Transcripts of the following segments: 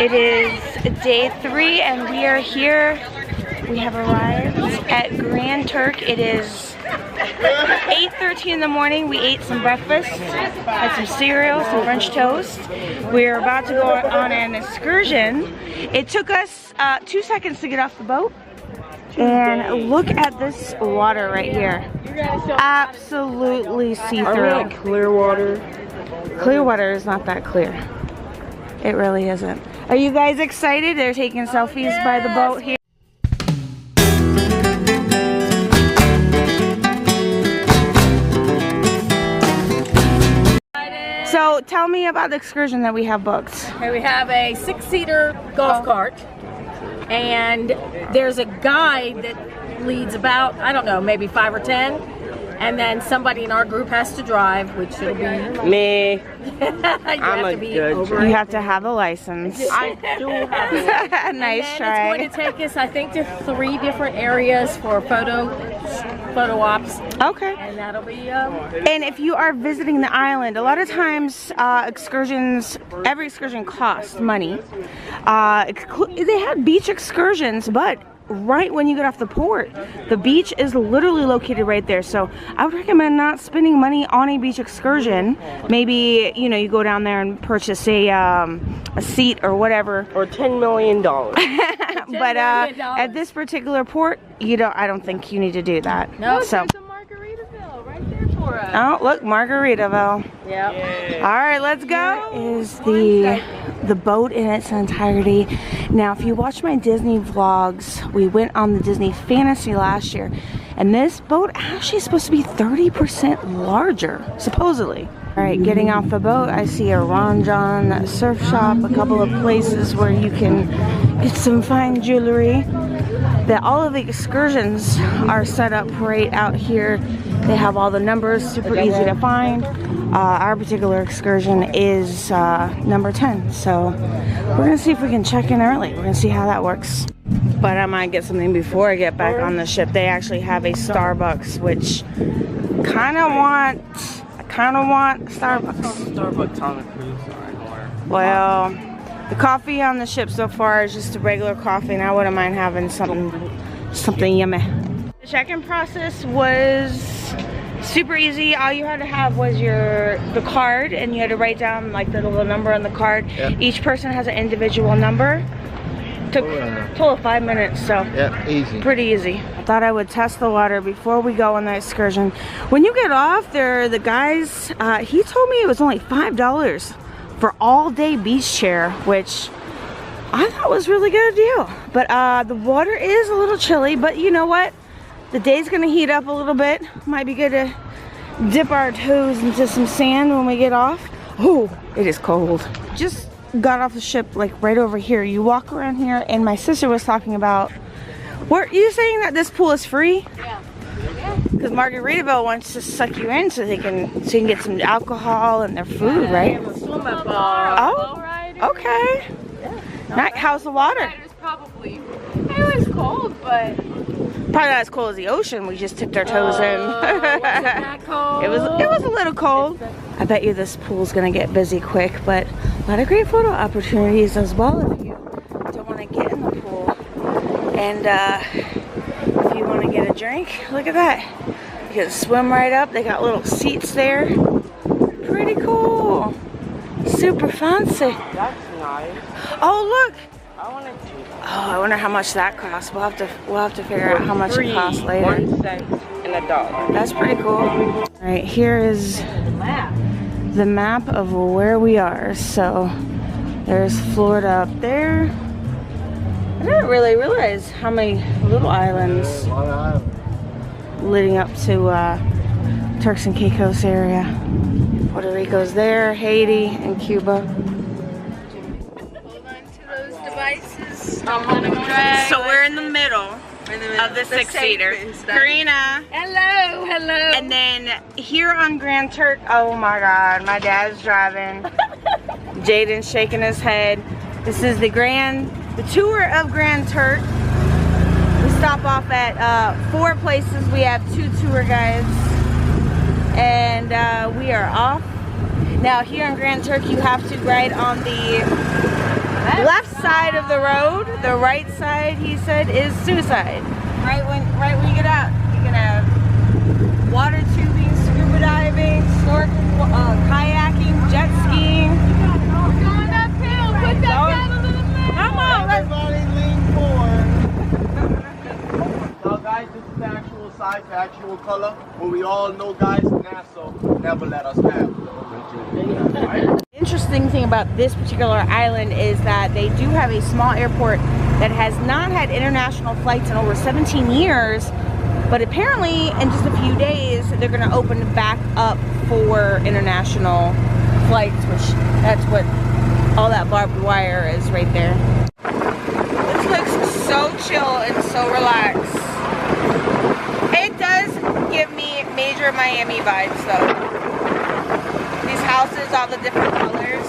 It is day 3 and we are here. We have arrived at Grand Turk. It is 8:13 in the morning. We ate some breakfast, had some cereal, some French toast. We're about to go on an excursion. It took us 2 seconds to get off the boat. And look at this water right here. Absolutely see-through. Clear water. Clear water is not that clear. It really isn't. Are you guys excited? They're taking selfies by the boat here. So tell me about the excursion that we have booked. Okay, we have a 6-seater golf cart, and there's a guide that leads about, I don't know, maybe 5 or 10, and then somebody in our group has to drive, which will be me. You have to have a license. I do have a nice and try. It's going to take us, I think, to 3 different areas for photo ops. Okay. And that'll be. And if you are visiting the island, a lot of times excursions, every excursion costs money. They have beach excursions, but right when you get off the port, the beach is literally located right there. So I would recommend not spending money on a beach excursion. Maybe, you know, you go down there and purchase a seat or whatever. Or $10 million. But at this particular port, I don't think you need to do that. No, so. there's a Margaritaville right there for us. Oh, look, Margaritaville. Yep. All right, let's go. Here is the boat in its entirety. Now, if you watch my Disney vlogs, we went on the Disney Fantasy last year, and this boat actually is supposed to be 30% larger, supposedly. All right, getting off the boat, I see a Ron John surf shop, a couple of places where you can get some fine jewelry. All of the excursions are set up right out here. They have all the numbers, super easy to find. Our particular excursion is number 10, so we're gonna see if we can check in early. We're gonna see how that works. But I might get something before I get back on the ship. They actually have a Starbucks, which I kind of want Starbucks. Starbucks on the cruise line. Well, the coffee on the ship so far is just a regular coffee, and I wouldn't mind having something yummy. The check-in process was super easy. All you had to have was the card, and you had to write down like the little number on the card. Yep. Each person has an individual number. Took a total of 5 minutes, so yeah, easy. Pretty easy. I thought I would test the water before we go on the excursion. When you get off there, the guys, he told me it was only $5 for all-day beach chair, which I thought was a really good deal. But the water is a little chilly, but you know what? The day's gonna heat up a little bit. Might be good to dip our toes into some sand when we get off. Oh, it is cold. Just got off the ship like right over here. You walk around here, and my sister was talking about, were you saying that this pool is free? Yeah. Because Margaritaville wants to suck you in so you can get some alcohol and their food, right? Oh, okay. Yeah. How's the water? It was cold, but probably not as cold as the ocean. We just tipped our toes in. Wasn't that cold? It was a little cold. I bet you this pool's gonna get busy quick, but a lot of great photo opportunities as well if you don't want to get in the pool. And if you want to get a drink, look at that. You can swim right up. They got little seats there. Pretty cool. Super fancy. That's nice. Oh, look. I want to do that. Oh, I wonder how much that costs. We'll have to figure out how much it costs later. 1 cent and $1. That's pretty cool. All right, here is the map of where we are. So there's Florida up there. I didn't really realize how many little islands leading up to Turks and Caicos area. Puerto Rico's there, Haiti, and Cuba. So we're in the middle of the 6-seater. Karina. Hello, hello. And then here on Grand Turk, oh my God, my dad's driving. Jaden's shaking his head. This is the tour of Grand Turk. We stop off at 4 places. We have 2 tour guides. And we are off. Now here in Grand Turk, you have to ride on the Left side of the road, the right side, he said, is suicide. Right when you get out, you can have water tubing, scuba diving, snorkeling, kayaking, jet skiing. Going uphill, put that pedal to the metal. Come on, let's Everybody lean forward. Now guys, this is the actual size, the actual color. But we all know, guys, NASA never let us have. Interesting thing about this particular island is that they do have a small airport that has not had international flights in over 17 years, but apparently in just a few days they're going to open back up for international flights, which that's what all that barbed wire is right there. This looks so chill and so relaxed. It does give me major Miami vibes though. These houses, all the different colors.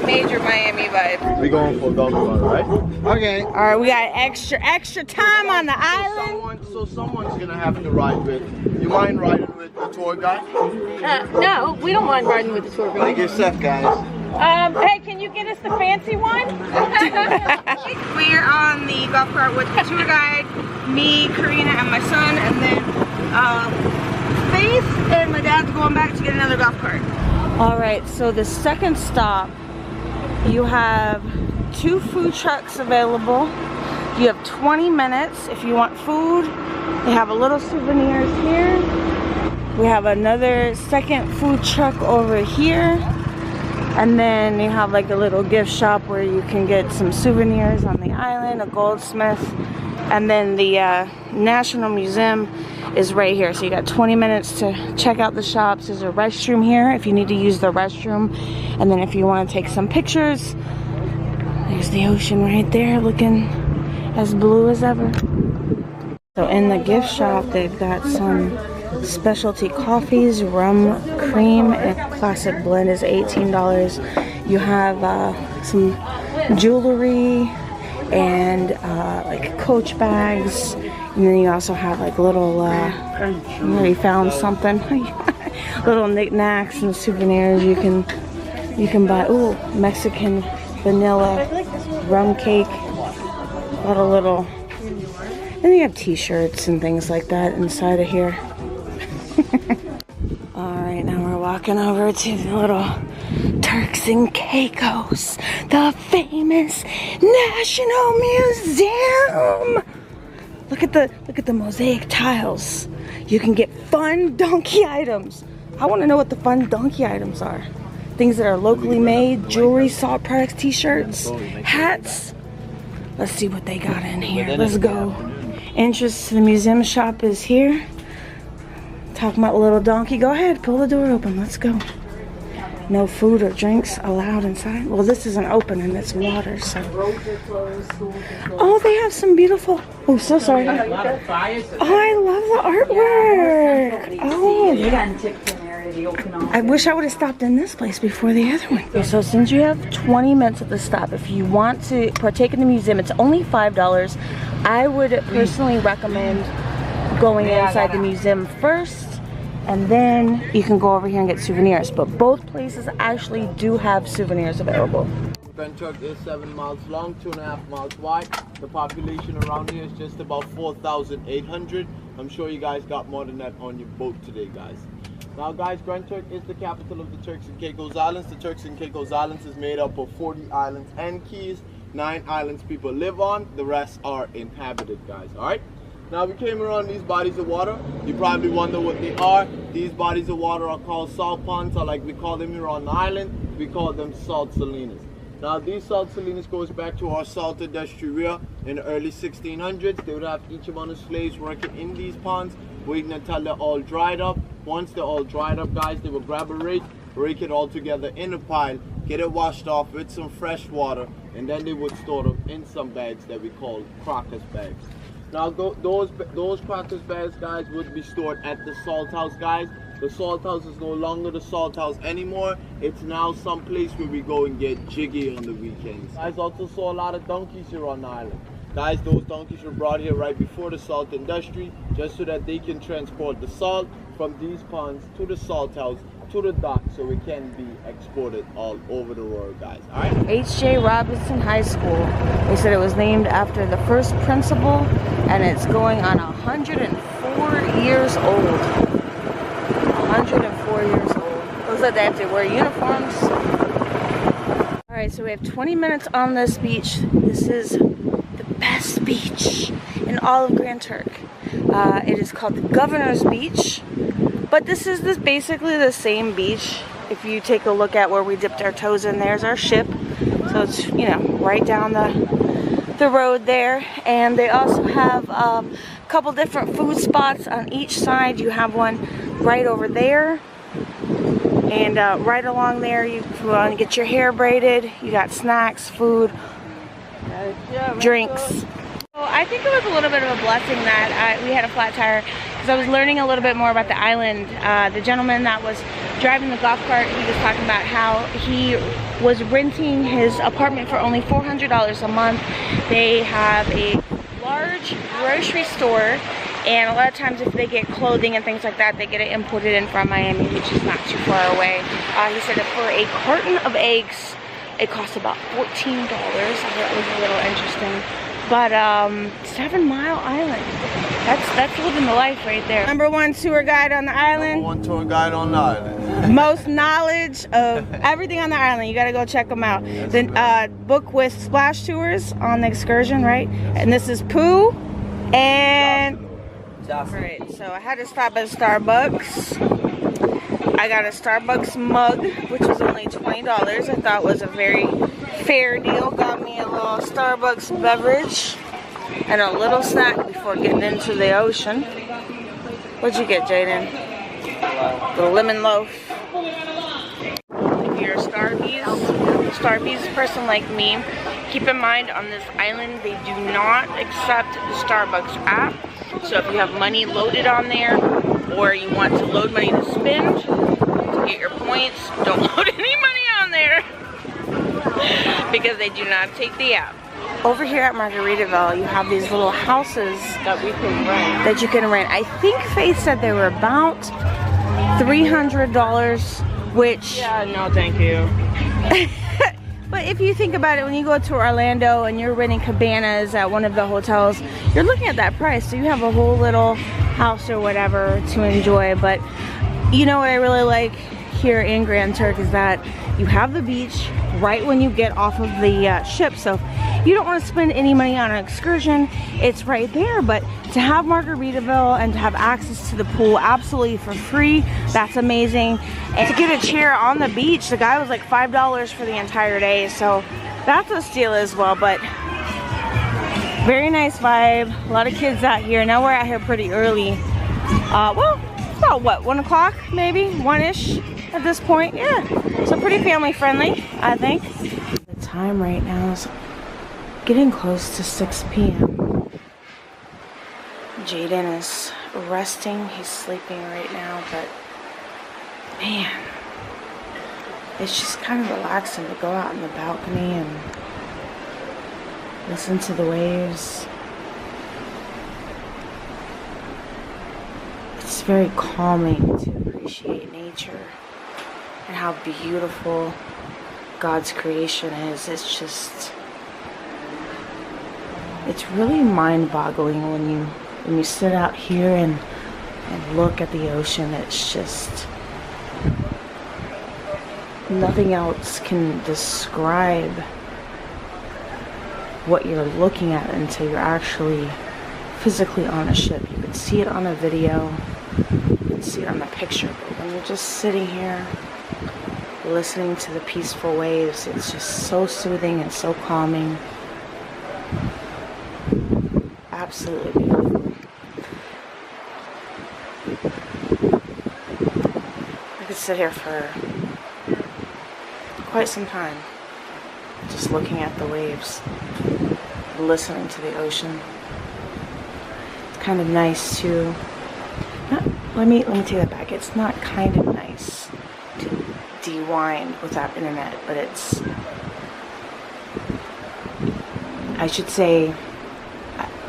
Major Miami vibes. We going for a donkey ride, right? Okay. All right, we got extra time on the island. So someone's gonna have to ride with. You mind riding with the tour guide? No, we don't mind riding with the tour Like guide. yourself, guys. Hey, can you get us the fancy one? We're on the golf cart with the tour guide, me, Karina, and my son, and then Faith and my dad's going back to get another golf cart. All right, so the second stop, you have 2 food trucks available. You have 20 minutes if you want food. They have a little souvenirs here. We have another second food truck over here. And then you have like a little gift shop where you can get some souvenirs on the island, a goldsmith. And then the National Museum is right here. So you got 20 minutes to check out the shops. There's a restroom here if you need to use the restroom. And then if you want to take some pictures, there's the ocean right there looking as blue as ever. So in the gift shop, they've got some specialty coffees, rum cream, and classic blend is $18. You have some jewelry and like Coach bags, and then you also have like little we found something little knickknacks and souvenirs you can buy. Ooh, Mexican vanilla rum cake, a lot of little, and they have t-shirts and things like that inside of here. Alright, now we're walking over to the little Turks and Caicos, the famous National Museum. Look at the mosaic tiles. You can get fun donkey items. I want to know what the fun donkey items are. Things that are locally made, jewelry, salt products, t-shirts, hats. Let's see what they got in here. Let's go. Entrance to the museum shop is here. Talking about the little donkey. Go ahead, pull the door open. Let's go. No food or drinks allowed inside. Well, this isn't open and it's water, so. Oh, they have some beautiful. Oh, so sorry. Oh, I love the artwork. Oh, I wish I would have stopped in this place before the other one. Okay, so since you have 20 minutes at the stop, if you want to partake in the museum, it's only $5. I would personally recommend going inside the museum first, and then you can go over here and get souvenirs. But both places actually do have souvenirs available. Grand Turk is 7 miles long, 2.5 miles wide. The population around here is just about 4,800. I'm sure you guys got more than that on your boat today, guys. Now, guys, Grand Turk is the capital of the Turks and Caicos Islands. The Turks and Caicos Islands is made up of 40 islands and keys. 9 islands people live on. The rest are inhabited, guys. All right. Now we came around these bodies of water. You probably wonder what they are. These bodies of water are called salt ponds, or like we call them here on the island, we call them salt salinas. Now these salt salinas goes back to our salt industry era in the early 1600s. They would have each amount of slaves working in these ponds, waiting until they're all dried up. Once they're all dried up, guys, they would grab a rake it all together in a pile, get it washed off with some fresh water, and then they would store them in some bags that we call crocus bags. Now those crocus bags, guys, would be stored at the salt house, guys. The salt house is no longer the salt house anymore. It's now some place where we go and get jiggy on the weekends. Guys, also saw a lot of donkeys here on the island. Guys, those donkeys were brought here right before the salt industry, just so that they can transport the salt from these ponds to the salt house to the dock, so it can be exported all over the world, guys. All right. H.J. Robinson High School. They said it was named after the first principal, and it's going on 104 years old. 104 years old. Looks like they have to wear uniforms. All right, so we have 20 minutes on this beach. This is the best beach in all of Grand Turk. It is called the Governor's Beach, but this is basically the same beach. If you take a look at where we dipped our toes in, there's our ship. So it's, you know, right down the road there. And they also have a couple different food spots on each side. You have one right over there. And right along there, if you want to get your hair braided, you got snacks, food, drinks. So I think it was a little bit of a blessing that we had a flat tire, because I was learning a little bit more about the island. The gentleman that was driving the golf cart, he was talking about how he was renting his apartment for only $400 a month. They have a large grocery store, and a lot of times if they get clothing and things like that, they get it imported in from Miami, which is not too far away. He said that for a carton of eggs, it costs about $14. I thought that was a little interesting. But 7 Mile Island, that's living the life right there. #1 tour guide on the island. #1 tour guide on the island. Most knowledge of everything on the island. You gotta go check them out. Then book with Splash Tours on the Excursion, right? And this is POOH and Alright, so I had to stop at Starbucks. I got a Starbucks mug, which was only $20. I thought was a very fair deal. Got me a little Starbucks beverage and a little snack before getting into the ocean. What'd you get, Jaden? The lemon loaf. If you're a Starbucks person like me, keep in mind on this island they do not accept the Starbucks app. So if you have money loaded on there, or you want to load money to spend to get your points, don't load any money on there because they do not take the app. Over here at Margaritaville, you have these little houses that you can rent. I think Faith said they were about $300, which... Yeah, no thank you. But if you think about it, when you go to Orlando and you're renting cabanas at one of the hotels, you're looking at that price. So you have a whole little house or whatever to enjoy. But you know what I really like here in Grand Turk is that you have the beach right when you get off of the ship. So if you don't want to spend any money on an excursion, it's right there. But to have Margaritaville and to have access to the pool absolutely for free, that's amazing. And to get a chair on the beach, the guy was like $5 for the entire day. So that's a steal as well. But very nice vibe. A lot of kids out here. Now we're out here pretty early. Well, it's about what, 1 o'clock maybe? 1-ish at this point. Yeah, so pretty family friendly, I think. The time right now is getting close to 6 p.m. Jaden is resting. He's sleeping right now, but man, it's just kind of relaxing to go out on the balcony and listen to the waves. It's very calming to appreciate nature and how beautiful God's creation is. It's just, it's really mind-boggling when you sit out here and look at the ocean. It's just, nothing else can describe what you're looking at until you're actually physically on a ship. You can see it on a video, you can see it on a picture, but when you're just sitting here listening to the peaceful waves, it's just so soothing and so calming. Absolutely beautiful. I could sit here for quite some time just looking at the waves, listening to the ocean. It's kind of nice to let me take that back. It's not kind of nice to de-wind without internet, but it's, I should say,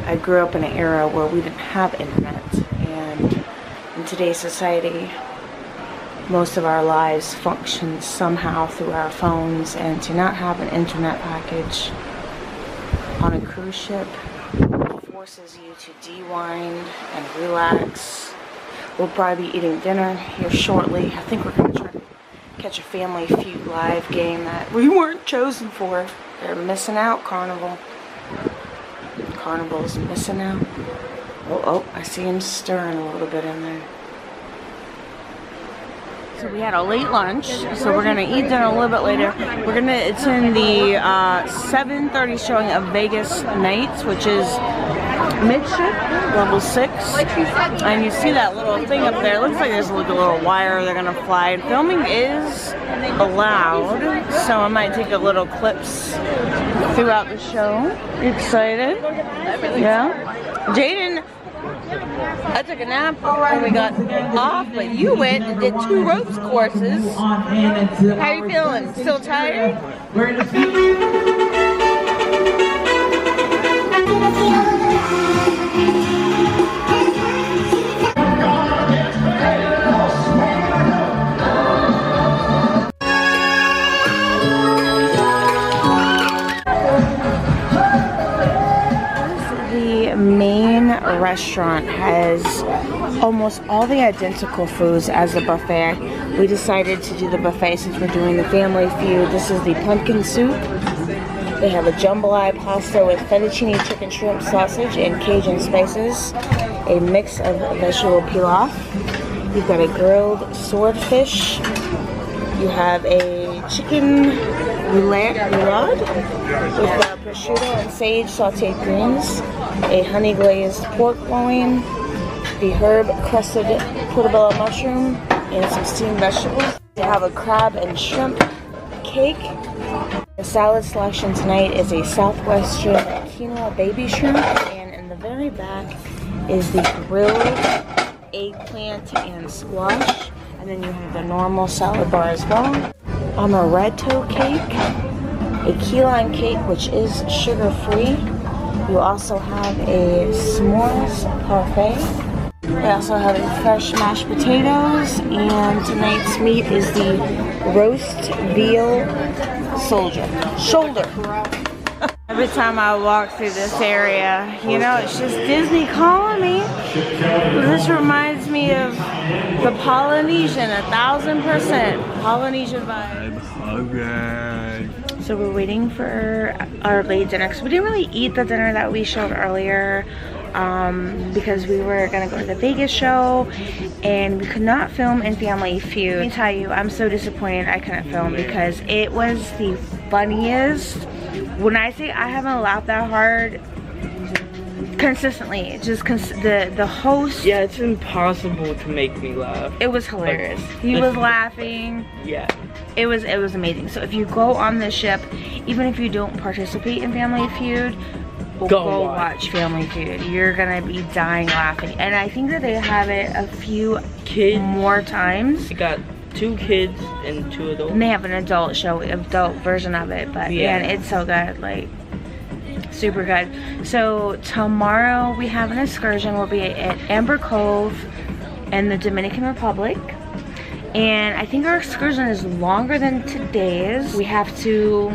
I grew up in an era where we didn't have internet, and in today's society, most of our lives function somehow through our phones, and to not have an internet package on a cruise ship forces you to de-wind and relax. We'll probably be eating dinner here shortly. I think we're going to try to catch a Family Feud live game that we weren't chosen for. They're missing out, Carnival. Carnival's missing out. Oh, I see him stirring a little bit in there. So we had a late lunch, so we're gonna eat dinner a little bit later. We're gonna attend the 7:30 showing of Vegas Nights, which is midship, level 6. And you see that little thing up there. It looks like there's like a little wire they're gonna fly. And filming is allowed, so I might take a little clips throughout the show. You excited? Yeah. Jaden, I took a nap when we got off, but you went and did 2 ropes courses. How are you feeling? Still tired? The main restaurant has almost all the identical foods as the buffet. We decided to do the buffet since we're doing the Family Feud. This is the pumpkin soup. They have a jambalaya pasta with fettuccine chicken, shrimp, sausage, and Cajun spices. A mix of vegetable pilaf. You've got a grilled swordfish. You have a chicken roulade with prosciutto and sage sauteed greens, a honey glazed pork loin, the herb crusted portobello mushroom, and some steamed vegetables. They have a crab and shrimp cake. The salad selection tonight is a southwestern quinoa baby shrimp, and in the very back is the grilled eggplant and squash. And then you have the normal salad bar as well. Amaretto cake, a key lime cake which is sugar-free. You also have a s'mores parfait. They also have fresh mashed potatoes, and tonight's meat is the roast veal shoulder. Every time I walk through this area, you know, it's just Disney calling me. This reminds me of the Polynesian, 1000% Polynesian vibe. Okay. So we're waiting for our late dinner, because we didn't really eat the dinner that we showed earlier, because we were gonna go to the Vegas show and we could not film in Family Feud. Let me tell you, I'm so disappointed I couldn't film, because it was the funniest. When I say I haven't laughed that hard consistently, just the host. Yeah, it's impossible to make me laugh. It was hilarious. He was laughing. Yeah. It was amazing. So if you go on the ship, even if you don't participate in Family Feud, go watch Family Feud. You're gonna be dying laughing. And I think that they have it a few more times. You got 2 kids and 2 adults. And they have an adult version of it. But yeah, man, it's so good. Like, super good. So tomorrow we have an excursion. We'll be at Amber Cove in the Dominican Republic. And I think our excursion is longer than today's. We have to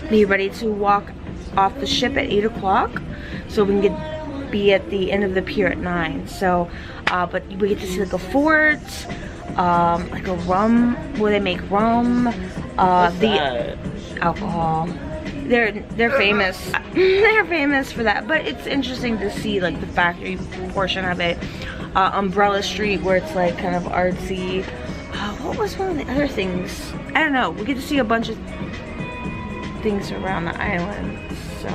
be ready to walk off the ship at 8 o'clock, so we can be at the end of the pier at 9. So, but we get to see like a fort, like a rum, where they make rum, the alcohol. They're famous. They're famous for that. But it's interesting to see like the factory portion of it. Umbrella Street, where it's like kind of artsy. What was one of the other things? I don't know. We get to see a bunch of things around the island. So,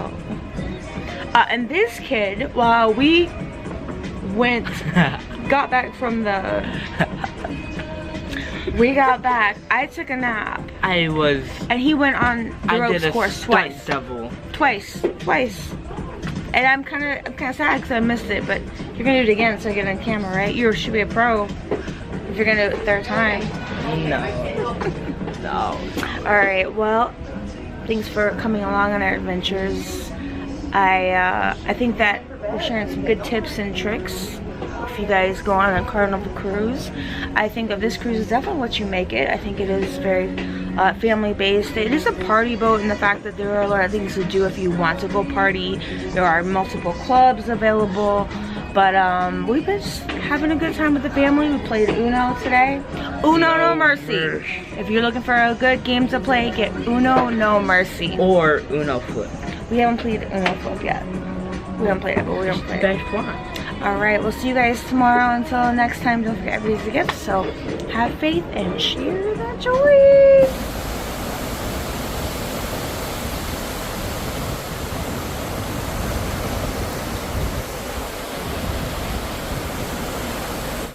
and this kid, while we got back from the, I took a nap. And he went on the ropes course twice. Twice. And I'm kind of sad because I missed it, but you're gonna do it again so I get on camera, right? You should be a pro if you're gonna do it 3rd time. No. No. All right. Well, thanks for coming along on our adventures. I think that we're sharing some good tips and tricks. If you guys go on a Carnival cruise. I think that this cruise is definitely what you make it. I think it is very family based. It is a party boat in the fact that there are a lot of things to do if you want to go party. There are multiple clubs available. But we've been just having a good time with the family. We played Uno today. Uno No Mercy. If you're looking for a good game to play, get Uno No Mercy. Or Uno Flip. We haven't played Uno Flip yet. We haven't played it, but we're gonna play it. That's fun. Alright, we'll see you guys tomorrow. Until next time, don't forget everybody's a gift. So have faith and share that joy.